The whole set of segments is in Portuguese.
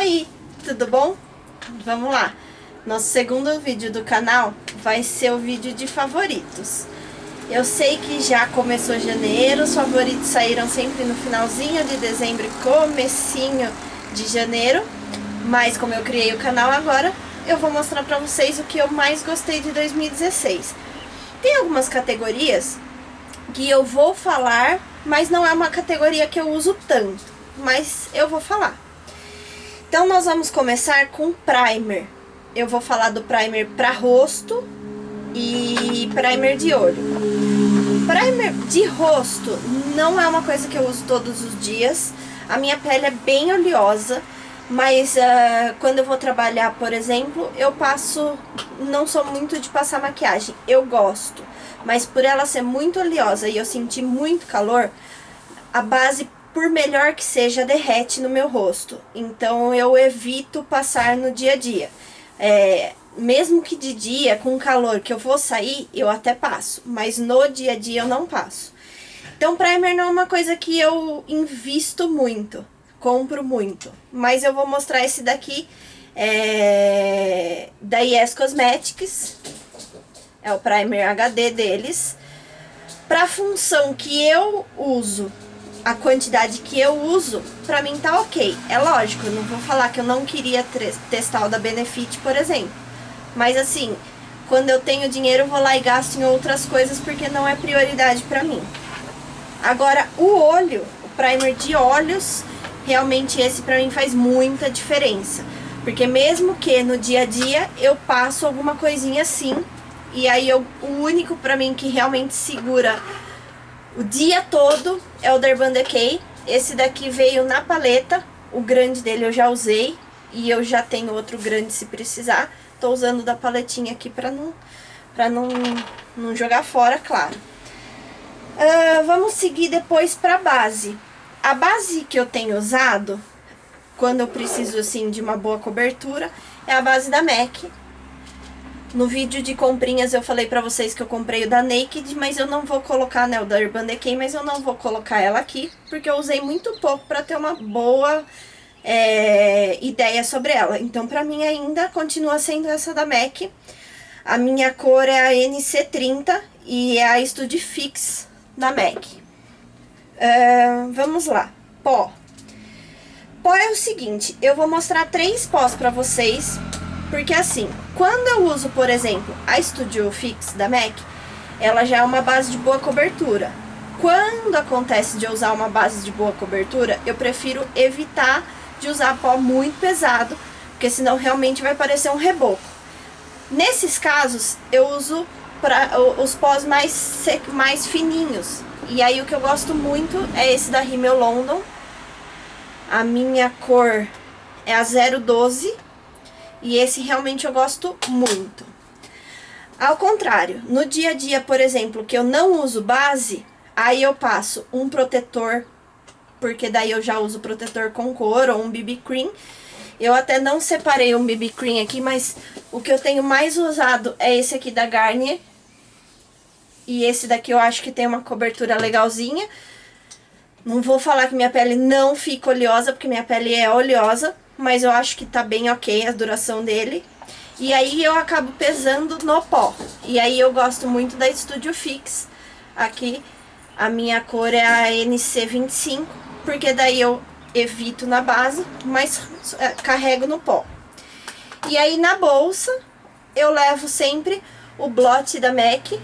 Oi, tudo bom? Vamos lá. Nosso segundo vídeo do canal vai ser o vídeo de favoritos. Eu sei que já começou janeiro, os favoritos saíram sempre no finalzinho de dezembro e comecinho de janeiro. Mas como eu criei o canal agora, eu vou mostrar pra vocês o que eu mais gostei de 2016. Tem algumas categorias que eu vou falar, mas não é uma categoria que eu uso tanto, mas eu vou falar. Então nós vamos começar com primer. Eu vou falar do primer para rosto e primer de olho. Primer de rosto não é uma coisa que eu uso todos os dias. A minha pele é bem oleosa, mas quando eu vou trabalhar, por exemplo, eu passo... Não sou muito de passar maquiagem, eu gosto. Mas por ela ser muito oleosa e eu sentir muito calor, a base, por melhor que seja, derrete no meu rosto. Então eu evito passar no dia a dia. Mesmo que de dia, com calor, que eu vou sair, eu até passo. Mas no dia a dia eu não passo. Então primer não é uma coisa que eu invisto muito, compro muito. Mas eu vou mostrar esse daqui, da Yes Cosmetics. É o primer HD deles. Pra função que eu uso, a quantidade que eu uso, pra mim tá ok. É lógico, eu não vou falar que eu não queria testar o da Benefit, por exemplo. Mas assim, quando eu tenho dinheiro, eu vou lá e gasto em outras coisas, porque não é prioridade pra mim. Agora, o olho, o primer de olhos, realmente esse pra mim faz muita diferença. Porque mesmo que no dia a dia, eu passo alguma coisinha assim, e aí o único pra mim que realmente segura o dia todo é o da Urban Decay. Esse daqui veio na paleta, o grande dele eu já usei, e eu já tenho outro grande se precisar. Tô usando da paletinha aqui pra não jogar fora, claro. Vamos seguir depois pra base. A base que eu tenho usado, quando eu preciso assim de uma boa cobertura, é a base da MAC. No vídeo de comprinhas eu falei pra vocês que eu comprei o da Naked, mas eu não vou colocar, né, o da Urban Decay, mas eu não vou colocar ela aqui, porque eu usei muito pouco pra ter uma boa ideia sobre ela. Então pra mim ainda continua sendo essa da MAC. A minha cor é a NC30 e é a Studio Fix da MAC. Vamos lá. Pó. Pó é o seguinte, eu vou mostrar 3 pós pra vocês. Porque assim, quando eu uso, por exemplo, a Studio Fix da MAC, ela já é uma base de boa cobertura. Quando acontece de eu usar uma base de boa cobertura, eu prefiro evitar de usar pó muito pesado, porque senão realmente vai parecer um reboco. Nesses casos, eu uso os pós mais fininhos. E aí o que eu gosto muito é esse da Rimmel London. A minha cor é a 012. E esse realmente eu gosto muito. Ao contrário, no dia a dia, por exemplo, que eu não uso base, aí eu passo um protetor, porque daí eu já uso protetor com cor ou um BB Cream. Eu até não separei um BB Cream aqui, mas o que eu tenho mais usado é esse aqui da Garnier. E esse daqui eu acho que tem uma cobertura legalzinha. Não vou falar que minha pele não fica oleosa, porque minha pele é oleosa, mas eu acho que tá bem ok a duração dele. E aí eu acabo pesando no pó. E aí eu gosto muito da Studio Fix. Aqui a minha cor é a NC25, porque daí eu evito na base, mas carrego no pó. E aí na bolsa eu levo sempre o Blot da MAC,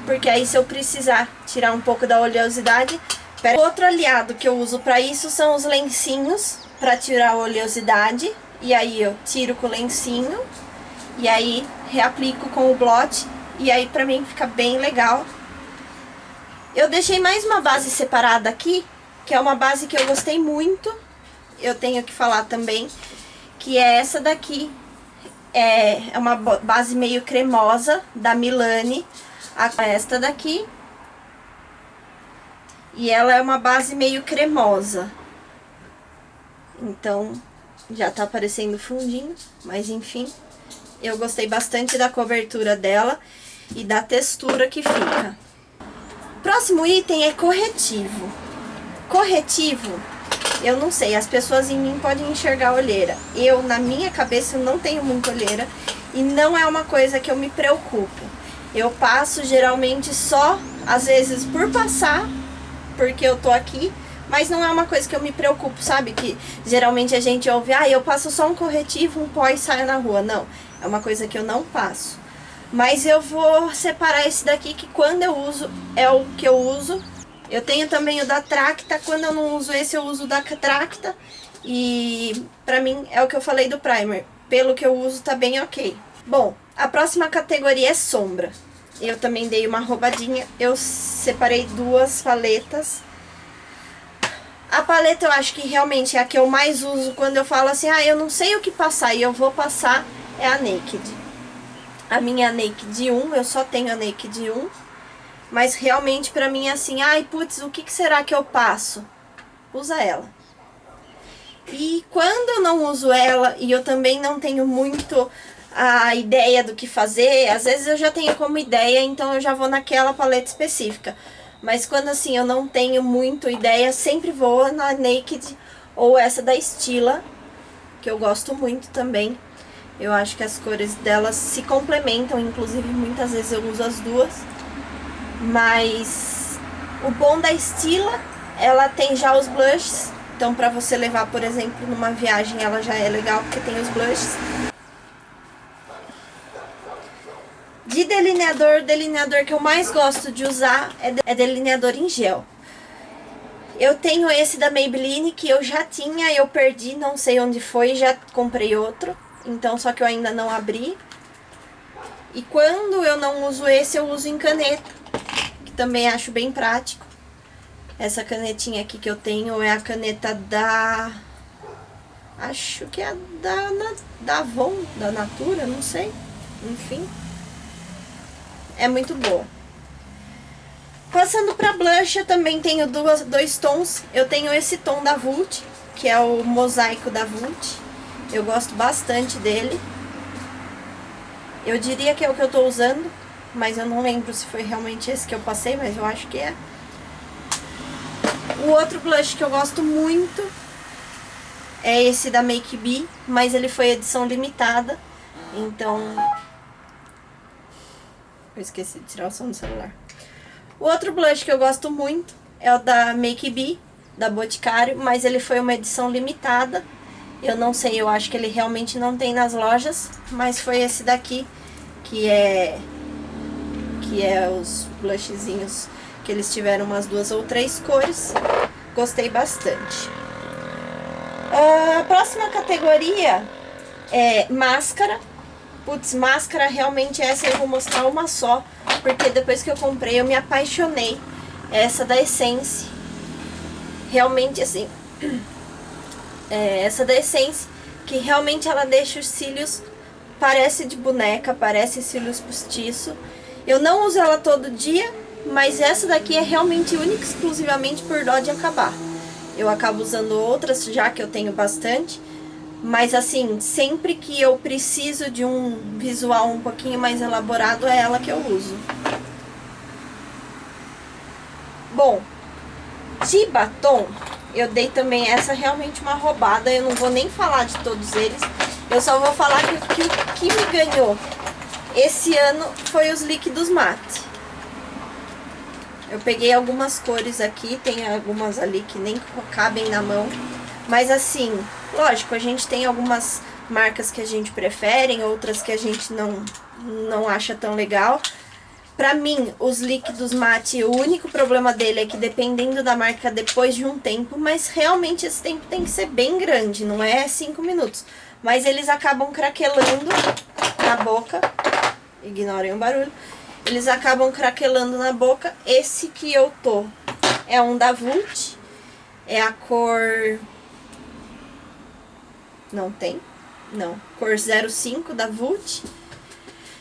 porque aí se eu precisar tirar um pouco da oleosidade... Outro aliado que eu uso pra isso são os lencinhos, pra tirar a oleosidade. E aí eu tiro com o lencinho, e aí reaplico com o Blot, e aí pra mim fica bem legal. Eu deixei mais uma base separada aqui, que é uma base que eu gostei muito, eu tenho que falar também, que é essa daqui. É uma base meio cremosa, da Milani, esta daqui. E ela é uma base meio cremosa. Então, já tá aparecendo fundinho, mas enfim. Eu gostei bastante da cobertura dela e da textura que fica. Próximo item é corretivo. Corretivo Eu não sei, as pessoas em mim podem enxergar olheira. Eu, na minha cabeça, eu não tenho muita olheira. E não é uma coisa que eu me preocupo. Eu passo geralmente só, às vezes, por passar, porque eu tô aqui. Mas não é uma coisa que eu me preocupo, sabe? Que geralmente a gente ouve, eu passo só um corretivo, um pó e saio na rua. Não, é uma coisa que eu não passo. Mas eu vou separar esse daqui, que quando eu uso, é o que eu uso. Eu tenho também o da Tracta, quando eu não uso esse, eu uso o da Tracta. E pra mim, é o que eu falei do primer. Pelo que eu uso, tá bem ok. Bom, a próxima categoria é sombra. Eu também dei uma roubadinha. Eu separei duas paletas. A paleta eu acho que realmente é a que eu mais uso quando eu falo assim, eu não sei o que passar e eu vou passar, é a Naked. A minha Naked 1, eu só tenho a Naked 1, mas realmente pra mim é assim, putz, o que será que eu passo? Usa ela. E quando eu não uso ela e eu também não tenho muito a ideia do que fazer, às vezes eu já tenho como ideia, então eu já vou naquela paleta específica. Mas quando assim eu não tenho muito ideia, sempre vou na Naked ou essa da Stila, que eu gosto muito também. Eu acho que as cores delas se complementam, inclusive muitas vezes eu uso as duas. Mas o bom da Stila, ela tem já os blushes. Então pra você levar, por exemplo, numa viagem, ela já é legal porque tem os blushes. De delineador, o delineador que eu mais gosto de usar é delineador em gel. Eu tenho esse da Maybelline que eu já tinha, eu perdi, não sei onde foi, já comprei outro. Então, só que eu ainda não abri. E quando eu não uso esse, eu uso em caneta, que também acho bem prático. Essa canetinha aqui que eu tenho é a caneta da... Acho que é da Avon, da Natura, não sei. Enfim. É muito boa. Passando pra blush, eu também tenho dois tons. Eu tenho esse tom da Vult, que é o mosaico da Vult. Eu gosto bastante dele. Eu diria que é o que eu tô usando, mas eu não lembro se foi realmente esse que eu passei, mas eu acho que é. O outro blush que eu gosto muito é esse da Make Be, mas ele foi edição limitada, então... Eu esqueci de tirar o som do celular. O outro blush que eu gosto muito é o da Make Be, da Boticário, mas ele foi uma edição limitada. Eu não sei, eu acho que ele realmente não tem nas lojas, mas foi esse daqui, que é os blushzinhos que eles tiveram umas 2 ou 3 cores. Gostei bastante. A próxima categoria é máscara. Putz, máscara, realmente essa eu vou mostrar uma só, porque depois que eu comprei eu me apaixonei. Essa da Essence. Realmente assim, essa da Essence, que realmente ela deixa os cílios, parece de boneca, parece cílios postiço. Eu não uso ela todo dia, mas essa daqui é realmente única, exclusivamente por dó de acabar. Eu acabo usando outras, já que eu tenho bastante. Mas assim, sempre que eu preciso de um visual um pouquinho mais elaborado, é ela que eu uso. Bom, de batom, eu dei também essa realmente uma roubada. Eu não vou nem falar de todos eles. Eu só vou falar que o que me ganhou esse ano foi os líquidos mate. Eu peguei algumas cores aqui, tem algumas ali que nem cabem na mão. Mas assim, lógico, a gente tem algumas marcas que a gente prefere, outras que a gente não acha tão legal. Pra mim, os líquidos mate, o único problema dele é que dependendo da marca, depois de um tempo, mas realmente esse tempo tem que ser bem grande, não é 5 minutos. Mas eles acabam craquelando na boca, ignorem o barulho, eles acabam craquelando na boca. Esse que eu tô é um da Vult, é a cor... Não tem? Não. Cor 05 da Vult.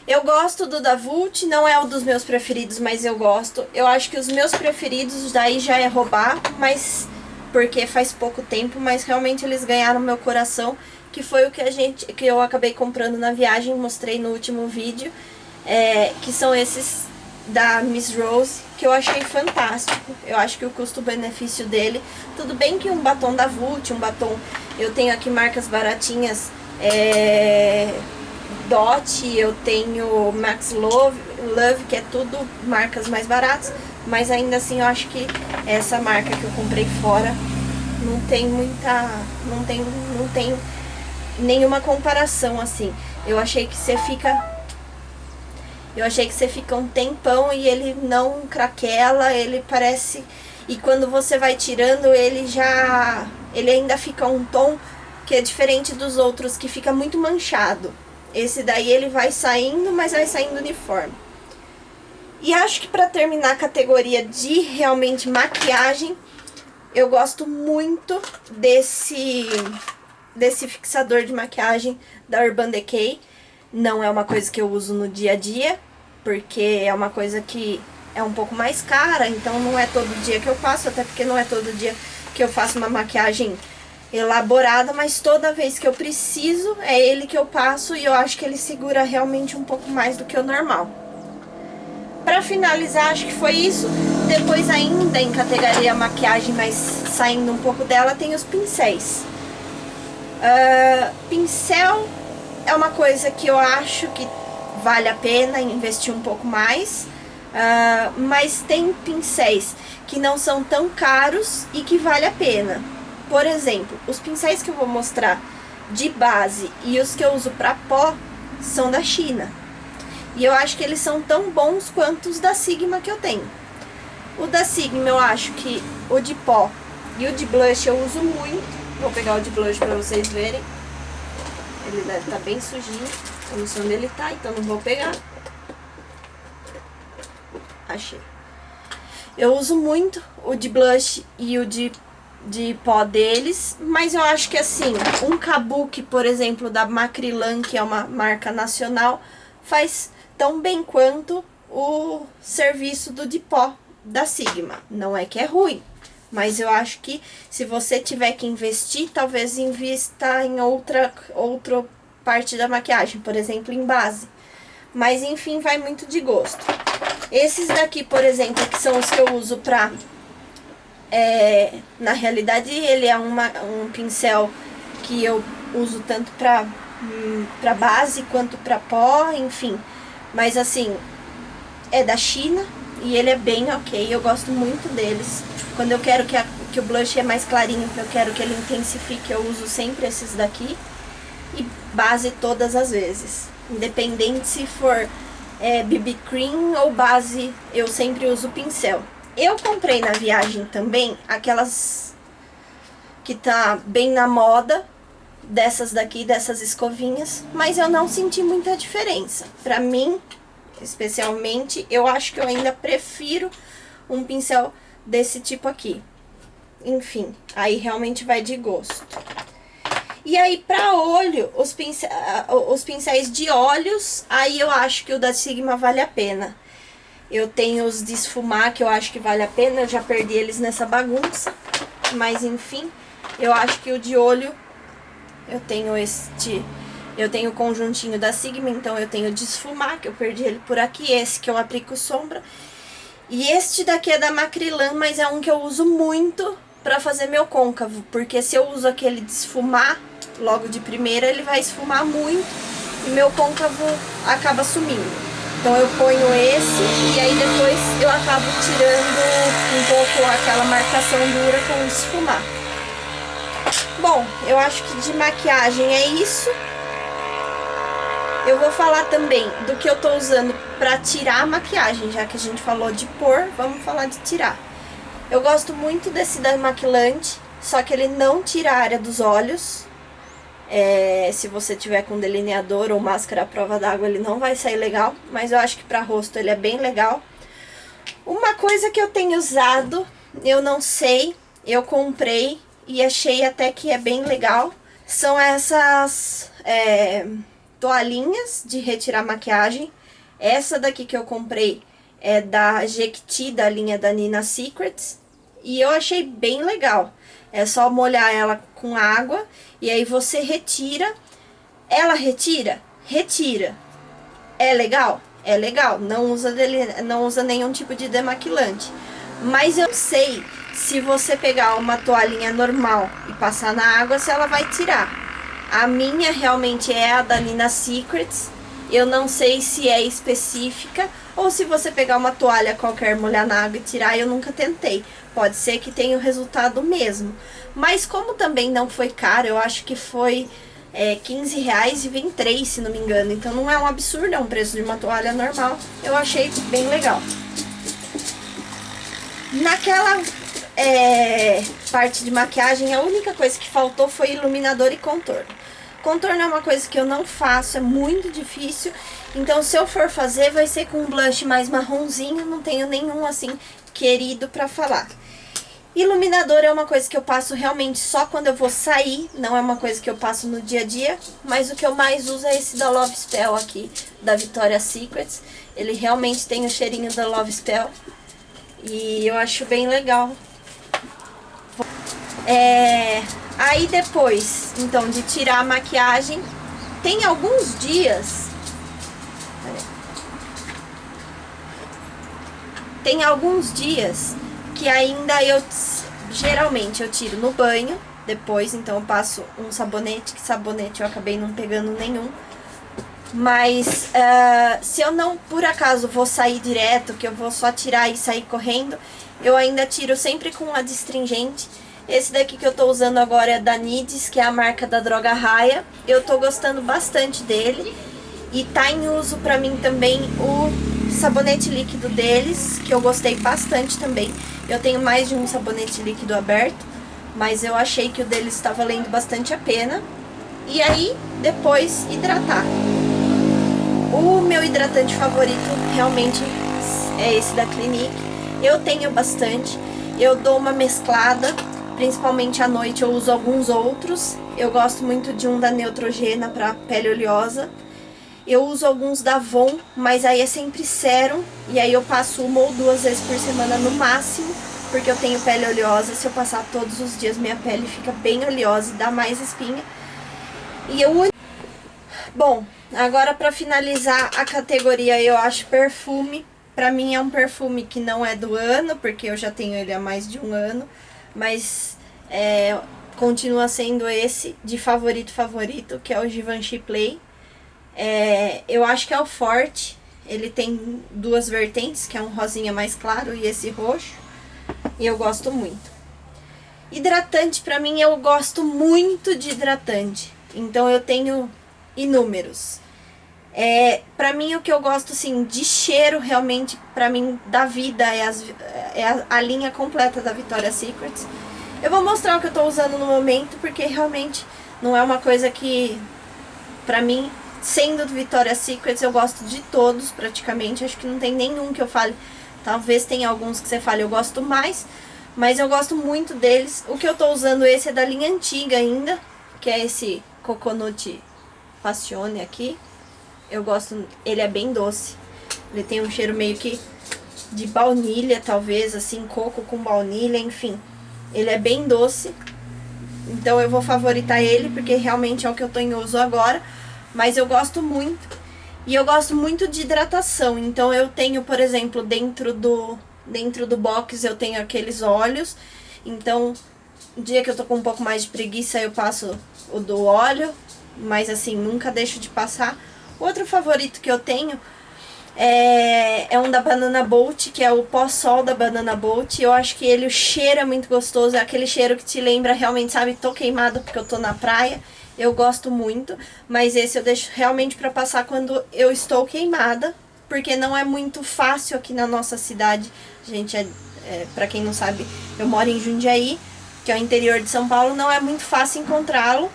Eu gosto do da Vult, não é um dos meus preferidos, mas eu gosto. Eu acho que os meus preferidos daí já é roubar, mas porque faz pouco tempo, mas realmente eles ganharam meu coração, que foi o que eu acabei comprando na viagem, mostrei no último vídeo, que são esses da Miss Rose, que eu achei fantástico. Eu acho que o custo-benefício dele, tudo bem que um batom da Vult, um batom, eu tenho aqui marcas baratinhas, Dot, eu tenho Max Love, que é tudo marcas mais baratas, mas ainda assim eu acho que essa marca que eu comprei fora não tem muita, não tem nenhuma comparação assim. Eu achei que você fica um tempão e ele não craquela, ele parece, e quando você vai tirando ele ainda fica um tom que é diferente dos outros, que fica muito manchado. Esse daí ele vai saindo, mas vai saindo uniforme. E acho que para terminar a categoria de realmente maquiagem, eu gosto muito desse fixador de maquiagem da Urban Decay. Não é uma coisa que eu uso no dia a dia, porque é uma coisa que é um pouco mais cara, então não é todo dia que eu faço, até porque não é todo dia que eu faço uma maquiagem elaborada, mas toda vez que eu preciso, é ele que eu passo e eu acho que ele segura realmente um pouco mais do que o normal. Pra finalizar, acho que foi isso. Depois ainda em categoria maquiagem, mas saindo um pouco dela, tem os pincéis. Pincel é uma coisa que eu acho que vale a pena investir um pouco mais, mas tem pincéis que não são tão caros e que vale a pena. Por exemplo, os pincéis que eu vou mostrar de base e os que eu uso para pó são da China. E eu acho que eles são tão bons quanto os da Sigma que eu tenho. O da Sigma eu acho que o de pó e o de blush eu uso muito. Vou pegar o de blush para vocês verem. Ele deve estar bem sujinho. Eu não sei onde ele tá, então não vou pegar. Achei. Eu uso muito o de blush e o de pó deles, mas eu acho que assim, um kabuki, por exemplo, da Macrilan, que é uma marca nacional, faz tão bem quanto o serviço do de pó da Sigma. Não é que é ruim, mas eu acho que se você tiver que investir, talvez invista em outra parte da maquiagem, por exemplo, em base. Mas enfim, vai muito de gosto. Esses daqui, por exemplo, que são os que eu uso pra... na realidade, ele é um pincel que eu uso tanto pra base quanto pra pó, enfim. Mas assim, é da China e ele é bem ok, eu gosto muito deles. Quando eu quero que o blush é mais clarinho, eu quero que ele intensifique, eu uso sempre esses daqui. E base todas as vezes. Independente se for BB Cream ou base, eu sempre uso pincel. Eu comprei na viagem também aquelas que tá bem na moda, dessas daqui, dessas escovinhas, mas eu não senti muita diferença. Pra mim, especialmente, eu acho que eu ainda prefiro um pincel desse tipo aqui. Enfim, aí realmente vai de gosto. E aí, pra olho, os pincéis de olhos, aí eu acho que o da Sigma vale a pena. Eu tenho os de esfumar, que eu acho que vale a pena, eu já perdi eles nessa bagunça. Mas enfim, eu acho que o de olho, eu tenho o conjuntinho da Sigma, então eu tenho o de esfumar, que eu perdi ele por aqui, esse que eu aplico sombra. E este daqui é da Macrilan, mas é um que eu uso muito pra fazer meu côncavo, porque se eu uso aquele de esfumar, logo de primeira ele vai esfumar muito e meu côncavo acaba sumindo. Então eu ponho esse e aí depois eu acabo tirando um pouco aquela marcação dura com o esfumar. Bom, eu acho que de maquiagem é isso. Eu vou falar também do que eu tô usando pra tirar a maquiagem, já que a gente falou de pôr, vamos falar de tirar. Eu gosto muito desse da Maquilante, só que ele não tira a área dos olhos. Se você tiver com delineador ou máscara à prova d'água, ele não vai sair legal, mas eu acho que pra rosto ele é bem legal. Uma coisa que eu tenho usado, eu não sei, eu comprei e achei até que é bem legal, são essas toalhinhas de retirar maquiagem. Essa daqui que eu comprei é da Jequiti, da linha da Nina Secrets, e eu achei bem legal. É só molhar ela com água e aí você retira. Ela retira? Retira. É legal? é legal, não usa nenhum tipo de demaquilante. Mas eu sei se você pegar uma toalhinha normal e passar na água, se ela vai tirar. A minha realmente é a da Nina Secrets. Eu não sei se é específica ou se você pegar uma toalha qualquer, molhar na água e tirar, eu nunca tentei. Pode ser que tenha o resultado mesmo. Mas como também não foi caro, eu acho que foi R$15 e vem 3, se não me engano. Então não é um absurdo, é um preço de uma toalha normal. Eu achei bem legal. Naquela parte de maquiagem, a única coisa que faltou foi iluminador e contorno. Contorno é uma coisa que eu não faço, é muito difícil. Então se eu for fazer, vai ser com um blush mais marronzinho. Não tenho nenhum assim querido pra falar. Iluminador é uma coisa que eu passo realmente só quando eu vou sair, não é uma coisa que eu passo no dia a dia, mas o que eu mais uso é esse da Love Spell aqui, da Victoria's Secret. Ele realmente tem o cheirinho da Love Spell e eu acho bem legal. Aí depois, então, de tirar a maquiagem, tem alguns dias... Tem alguns dias que ainda geralmente eu tiro no banho, depois, então eu passo um sabonete, que sabonete eu acabei não pegando nenhum. Mas se eu não, por acaso, vou sair direto, que eu vou só tirar e sair correndo, eu ainda tiro sempre com adstringente. Esse daqui que eu tô usando agora é da Nides, que é a marca da Droga Raia. Eu tô gostando bastante dele. E tá em uso pra mim também o sabonete líquido deles, que eu gostei bastante também. Eu tenho mais de um sabonete líquido aberto, mas eu achei que o deles está valendo bastante a pena. E aí, depois, hidratar. O meu hidratante favorito realmente é esse da Clinique. Eu tenho bastante, eu dou uma mesclada, principalmente à noite eu uso alguns outros. Eu gosto muito de um da Neutrogena para pele oleosa. Eu uso alguns da Avon, mas aí é sempre sérum, e aí eu passo 1 ou 2 vezes por semana no máximo, porque eu tenho pele oleosa. Se eu passar todos os dias, minha pele fica bem oleosa e dá mais espinha. E eu... Bom, agora pra finalizar a categoria, eu acho perfume. Pra mim é um perfume que não é do ano, porque eu já tenho ele há mais de um ano, mas continua sendo esse de favorito, que é o Givenchy Play. Eu acho que é o forte. Ele tem 2 vertentes, que é um rosinha mais claro e esse roxo, e eu gosto muito. Hidratante, pra mim, eu gosto muito de hidratante, então eu tenho inúmeros. Pra mim, o que eu gosto assim de cheiro realmente, pra mim, da vida é a linha completa da Victoria's Secret. Eu vou mostrar o que eu tô usando no momento, porque realmente não é uma coisa que, pra mim, sendo do Victoria's Secret, eu gosto de todos praticamente. Acho que não tem nenhum que eu fale. Talvez tenha alguns que você fale eu gosto mais, mas eu gosto muito deles. O que eu tô usando esse é da linha antiga ainda, que é esse Coconut Passione aqui. Eu gosto, ele é bem doce. Ele tem um cheiro meio que de baunilha, talvez, assim, coco com baunilha, enfim. Ele é bem doce, então eu vou favoritar ele, porque realmente é o que eu tô em uso agora. Mas eu gosto muito. E eu gosto muito de hidratação. Então eu tenho, por exemplo, dentro do box eu tenho aqueles óleos. Então, no dia que eu tô com um pouco mais de preguiça, eu passo o do óleo. Mas assim, nunca deixo de passar. Outro favorito que eu tenho é um da Banana Boat, que é o pó-sol da Banana Boat. Eu acho que o cheiro é muito gostoso. É aquele cheiro que te lembra realmente, sabe, tô queimado porque eu tô na praia. Eu gosto muito, mas esse eu deixo realmente pra passar quando eu estou queimada, porque não é muito fácil aqui na nossa cidade. Gente, pra quem não sabe, eu moro em Jundiaí, que é o interior de São Paulo, não é muito fácil encontrá-lo.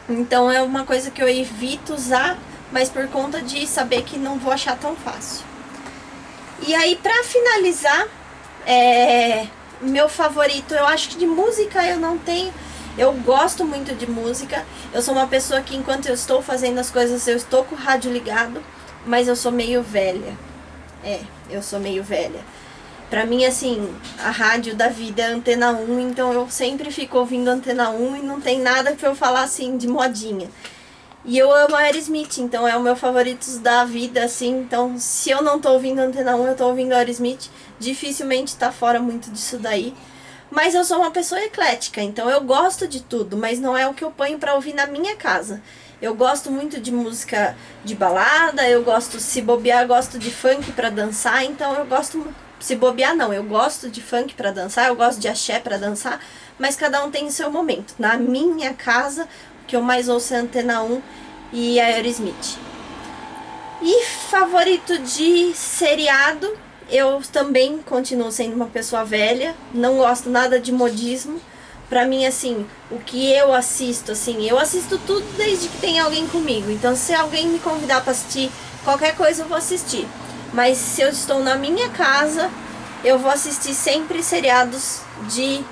Então é uma coisa que eu evito usar, mas por conta de saber que não vou achar tão fácil. E aí, pra finalizar, meu favorito, eu acho que de música eu não tenho. Eu gosto muito de música. Eu sou uma pessoa que enquanto eu estou fazendo as coisas, eu estou com o rádio ligado, mas eu sou meio velha. Eu sou meio velha. Pra mim, assim, a rádio da vida é Antena 1, então eu sempre fico ouvindo Antena 1 e não tem nada pra eu falar, assim, de modinha. E eu amo Aerosmith, então é o meu favorito da vida, assim. Então, se eu não tô ouvindo Antena 1, eu tô ouvindo Aerosmith. Dificilmente tá fora muito disso daí. Mas eu sou uma pessoa eclética, então eu gosto de tudo, mas não é o que eu ponho pra ouvir na minha casa. Eu gosto muito de música de balada, eu gosto, se bobear, gosto de funk pra dançar, então eu gosto, se bobear não, eu gosto de funk pra dançar, eu gosto de axé pra dançar, mas cada um tem o seu momento. Na minha casa, o que eu mais ouço é Antena 1 e Aerosmith. E favorito de seriado, eu também continuo sendo uma pessoa velha, não gosto nada de modismo. Pra mim, assim, o que eu assisto, assim, eu assisto tudo desde que tem alguém comigo. Então, se alguém me convidar pra assistir qualquer coisa, eu vou assistir. Mas se eu estou na minha casa, eu vou assistir sempre seriados de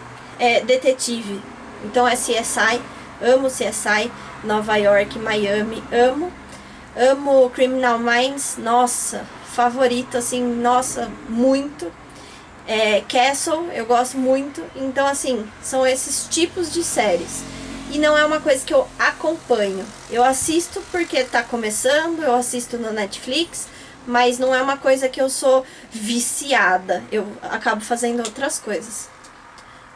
detetive. Então é CSI, amo CSI, Nova York, Miami, amo. Amo Criminal Minds, nossa, favorito, assim, nossa, muito. Castle, eu gosto muito. Então, assim, são esses tipos de séries. E não é uma coisa que eu acompanho. Eu assisto porque tá começando, eu assisto no Netflix, mas não é uma coisa que eu sou viciada. Eu acabo fazendo outras coisas.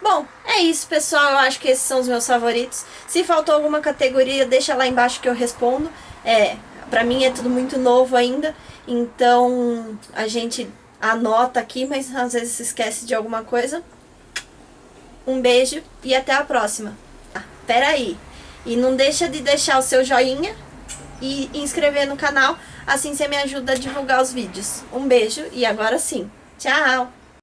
Bom, é isso, pessoal. Eu acho que esses são os meus favoritos. Se faltou alguma categoria, deixa lá embaixo que eu respondo. Pra mim é tudo muito novo ainda, então a gente anota aqui, mas às vezes se esquece de alguma coisa. Um beijo e até a próxima. Peraí, e não deixa de deixar o seu joinha e inscrever no canal, assim você me ajuda a divulgar os vídeos. Um beijo e agora sim, tchau!